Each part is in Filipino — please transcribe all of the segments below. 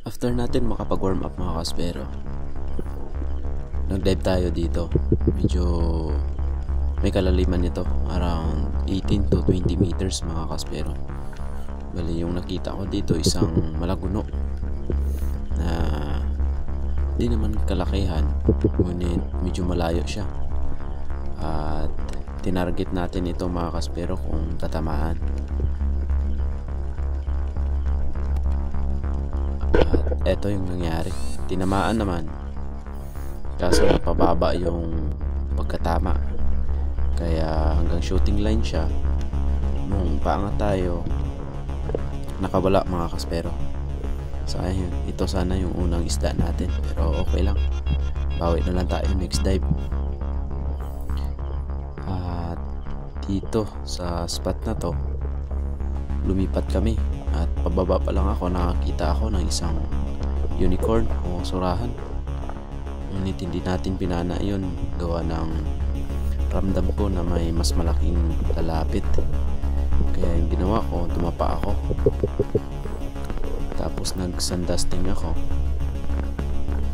After natin makapag-warm up mga kaspero, nag-dive tayo dito. Medyo may kalaliman nito, around 18 to 20 meters mga kaspero. Bali yung nakita ko dito isang malaguno na di naman kalakihan, ngunit medyo malayo siya. At tinarget natin ito mga kaspero kung tatamaan. At eto yung nangyari, tinamaan naman, kaso napababa yung pagkatama, kaya hanggang shooting line siya. Nung paangat tayo, nakawala mga kaspero. Sayang, ito sana yung unang isda natin, pero okay lang, bawi na lang tayo next dive. At dito sa spot na to, lumipat kami at pababa pa lang ako, nakakita ako ng isang unicorn o surahan. Ngunit hindi natin pinana yun, gawa ng ramdam ko na may mas malaking lalapit. Kaya yung ginawa ko, tumapa ako, tapos nag-sandusting ako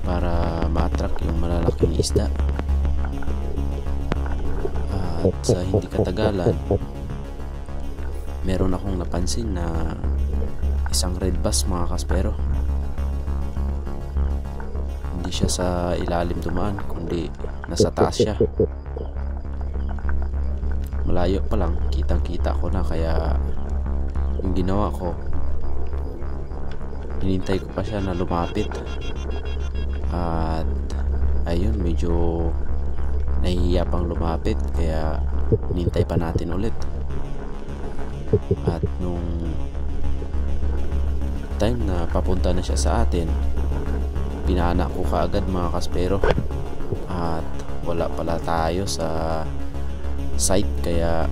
para ma-attract yung malalaking isda. At sa hindi katagalan, meron akong napansin na isang red bass mga kaspero. Hindi siya sa ilalim dumaan, kundi nasa taas siya. Malayo pa lang, kitang kita ko na, kaya yung ginawa ko, hinintay ko pa siya na lumapit. At ayun, medyo nahihiya pang lumapit, kaya hinintay pa natin ulit. At nung time na papunta na siya sa atin, pinana ko kaagad mga kaspero. At wala pala tayo sa site, kaya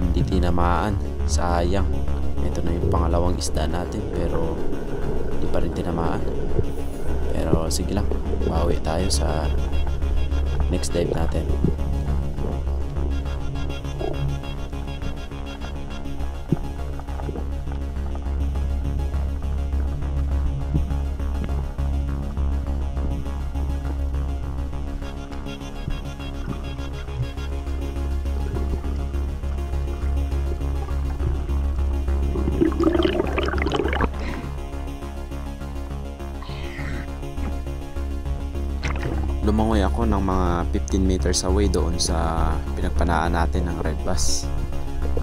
hindi tinamaan. Sayang, ito na yung pangalawang isda natin, pero hindi pa rin tinamaan. Pero sige lang, bawi tayo sa next dive natin. Lumangoy ako ng mga 15 meters away doon sa pinagpanaan natin ng red bass.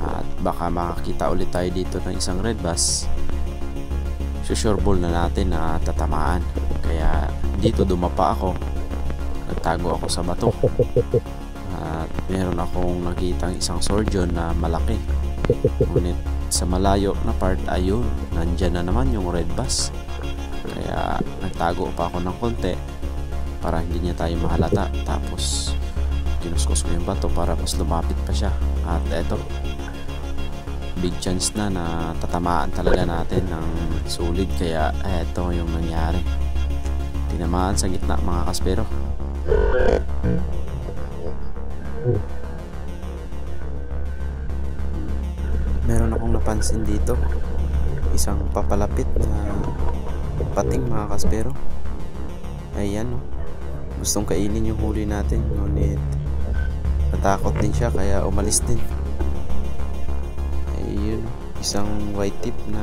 At baka makakita ulit tayo dito ng isang red bass. Susureball na natin na tatamaan. Kaya dito dumapa ako, nagtago ako sa bato. At meron akong nakitang isang surgeon na malaki. Ngunit sa malayo na part, ayun, nandyan na naman yung red bass. Kaya nagtago pa ako ng konti para hindi niya tayo mahalata. Tapos kinuskos ko yung bato para mas lumapit pa siya. At eto, big chance na na tatamaan talaga natin ng solid. Kaya eto yung nangyari, tinamaan sa gitna mga kaspero. Meron akong napansin dito, isang papalapit na pating mga kaspero. Ayan, gustong kainin yung huli natin, ngunit natakot din siya kaya umalis din. Ayun, isang white tip na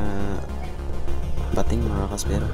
pating mga kaspero.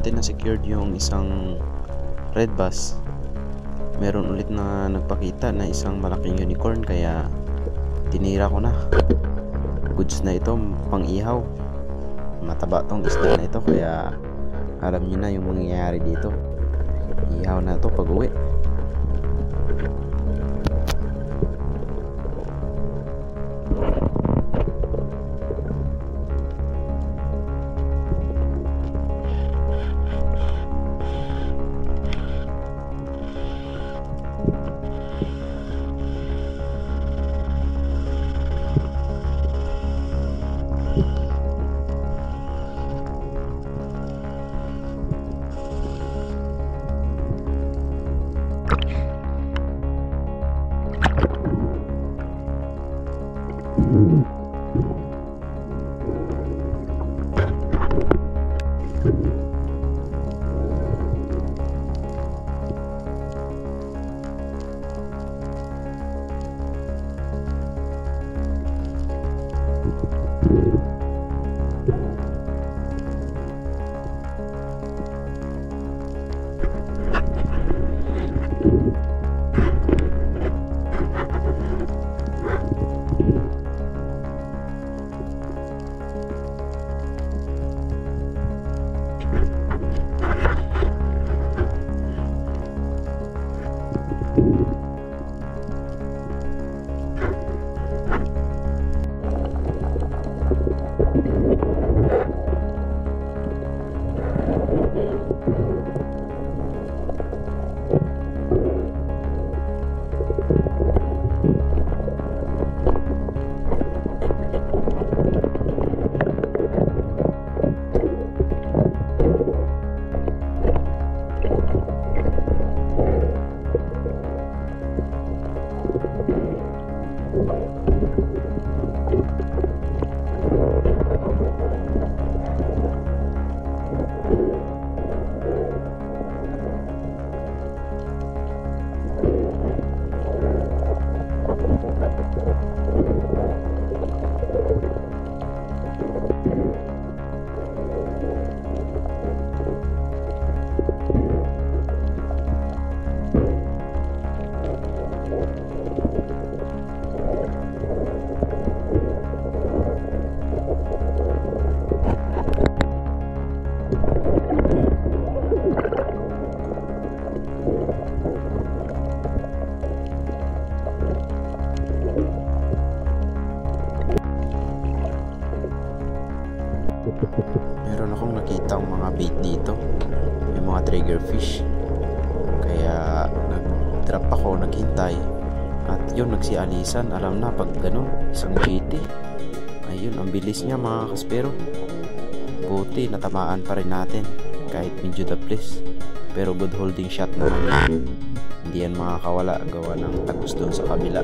natin na secured yung isang red bus, meron ulit na nagpakita na isang malaking unicorn, kaya tinira ko na. Goods na ito, pang ihaw. Mataba tong isda na ito, kaya alam niyo na yung mangyayari dito. Ihaw na to pag uwi. Meron akong nakita mga bait dito, may mga trigger fish, kaya nag-drop ako, naghintay, at yun, nagsialisan. Alam na pag gano'n, isang GT. Ayun, ang bilis niya mga kaspero. Buti natamaan pa rin natin kahit medyo daplis, pero good holding shot naman yan. Hindi yan makakawala, gawa ng tagos doon sa kabila.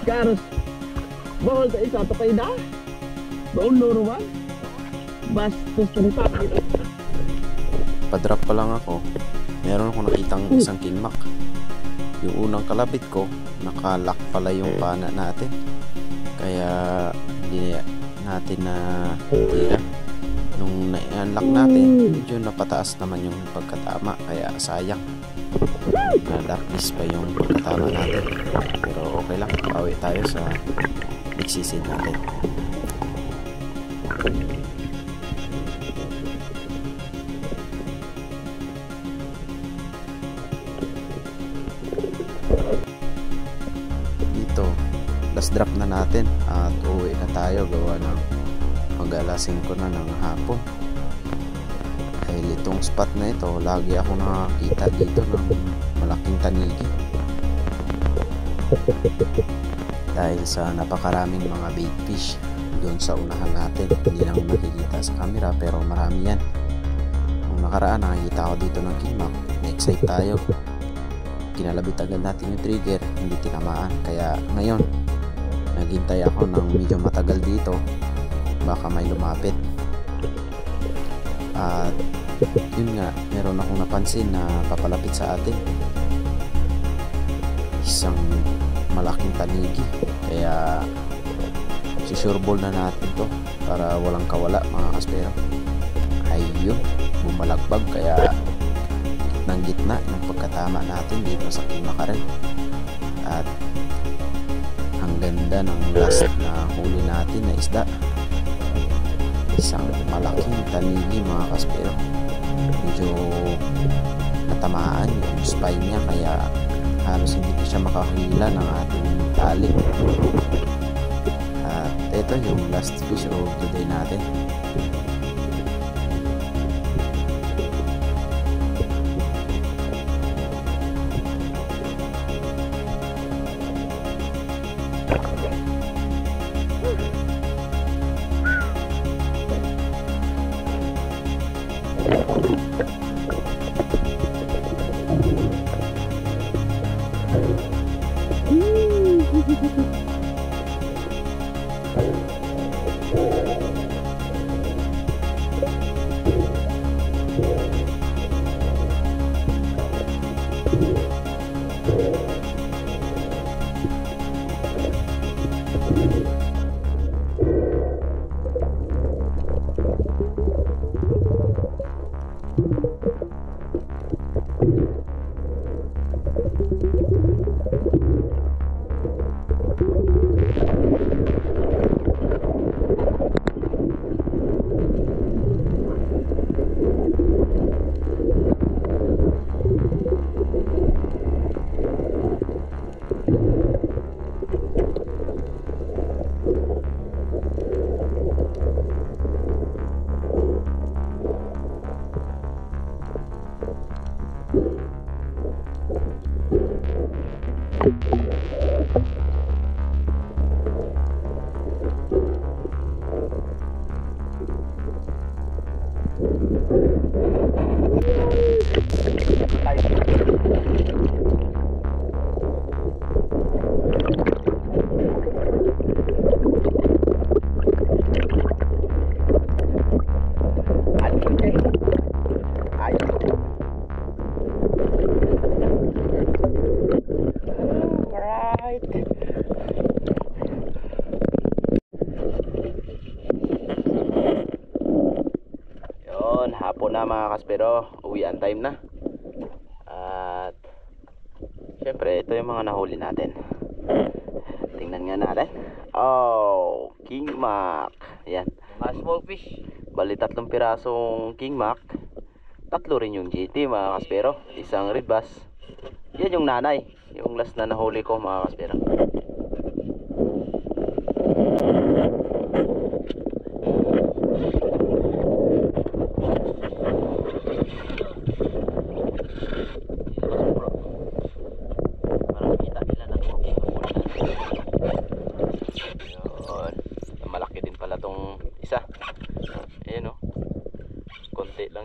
Karos bawal ta isa to kay da baon loro man bastos to ni papi. Pa-drop pa lang ako, meron akong nakitang isang kingmak. Yung unang kalabit ko, nakalock pala yung pana natin, kaya hindi natin na tira. Nung na-unlock natin, medyo napataas naman yung pagkatama, kaya sayang na darkness pa yung pagkatama natin. Pero okay lang, bawi tayo sa nagsisid natin. Dito, last drop na natin at uwi na tayo, gawa ng mag-alas 5 na ng hapon. Dahil itong spot na ito, lagi ako nakakita dito ng malaking tanigi. Dahil sa napakaraming mga bait fish doon sa unahan natin. Hindi naman makikita sa camera pero marami yan. Nung nakaraan, nakikita ko dito ng kingmak, na-excite tayo. Kinalabit agad natin yung trigger, hindi tinamaan. Kaya ngayon, naghintay ako ng medyo matagal dito, baka may lumapit. At yun nga, meron akong napansin na papalapit sa atin, isang malaking tanigi. Kaya susureball na natin to para walang kawala mga kaspero. Ayun, bumalagbag, kaya gitnang gitna yung pagkatama natin dito sa kingmakaran. At ang ganda ng last na huli natin na isda, isang malaking tanigi mga kaspero. Medyo natamaan yung spine niya, kaya halos hindi pa siya makahila ng ating tali. At ito yung last fish of the day natin. Hapon na mga kaspero, uwian time na. At syempre ito yung mga nahuli natin. Tingnan nga natin. Oh, kingmak. Ayan, Small fish. bali 3 pirasong kingmak, 3 rin yung GT mga kaspero, isang red bass. Yan yung nanay, yung last na nahuli ko mga kaspero.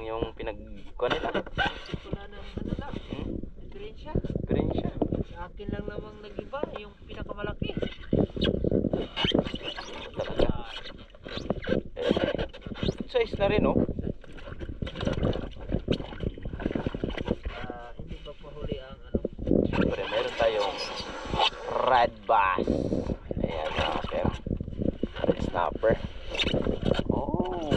Yung pinagkuha nila. Wala nang ano lang. Green siya. Green siya. Sa akin lang namang nag-iba, yung pinakamalaki. Talaga. Size na rin, oh. bass. Ayan mga kaspero. Red snapper. Oh.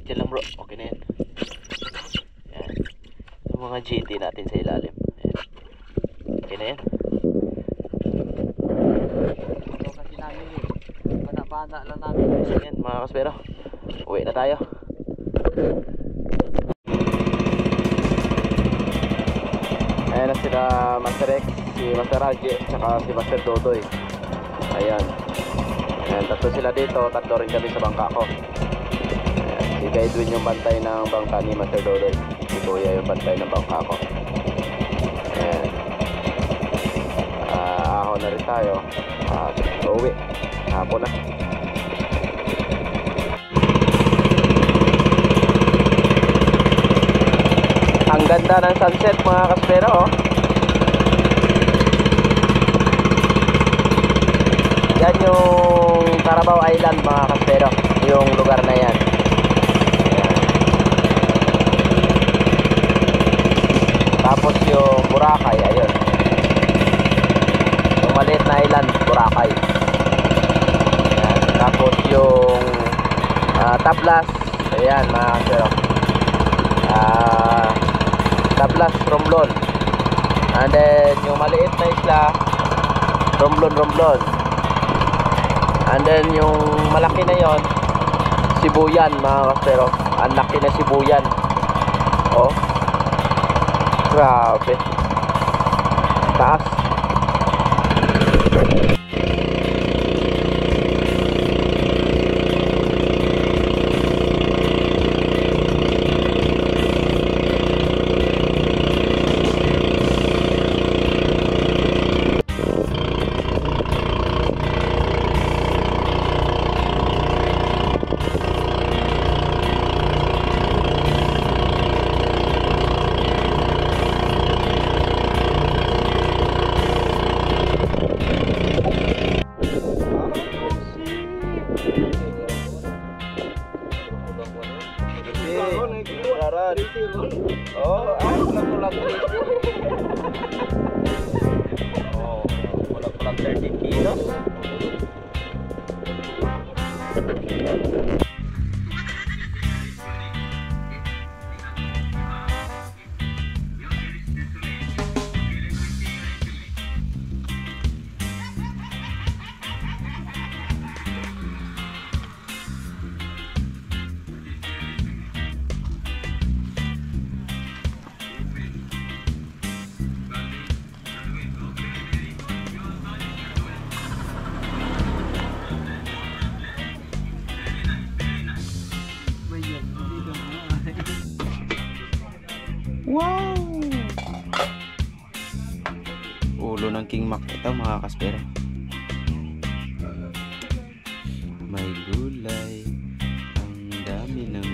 Diyan lang bro. Okay na yan. Ayan. Yung mga GT natin sa ilalim. Ayan. Okay na yan. Kasi namin eh. Bana-bana lang namin. Ayan mga kaspero. Uwi na tayo. Ayan na sila Master X, si Master Raji, tsaka si Master Dodoy. Ayan. Ayan, tatlo sila dito, tatlo rin kami sa bangka ko. Ayan, si Edwin yung bantay ng bangka ni Master Dodoy. Si Kuya yung bantay ng bangka ko. Ayan. Ahon na rin tayo. Uwi. Hapon na. Ang ganda ng sunset mga kaspero, oh. Yan yung Carabao Island mga kaspero, yung lugar na yan. Ayan. Tapos yung Boracay, ayun. Yung maliit na island, Boracay. Ayan. Tapos yung Tablas, ayan mga kaspero. Tablas, Romblon. And then yung maliit na isla, Romblon. And then yung malaki na yon, Sibuyan mga kaspero. Ang laki na Sibuyan. Oh, grabe taas. Oh, pulang-pulang oh, pulang-pulang 13 kilos. Wow! Ulo ng King Mac ito mga kaspero. May gulay. Ang dami ng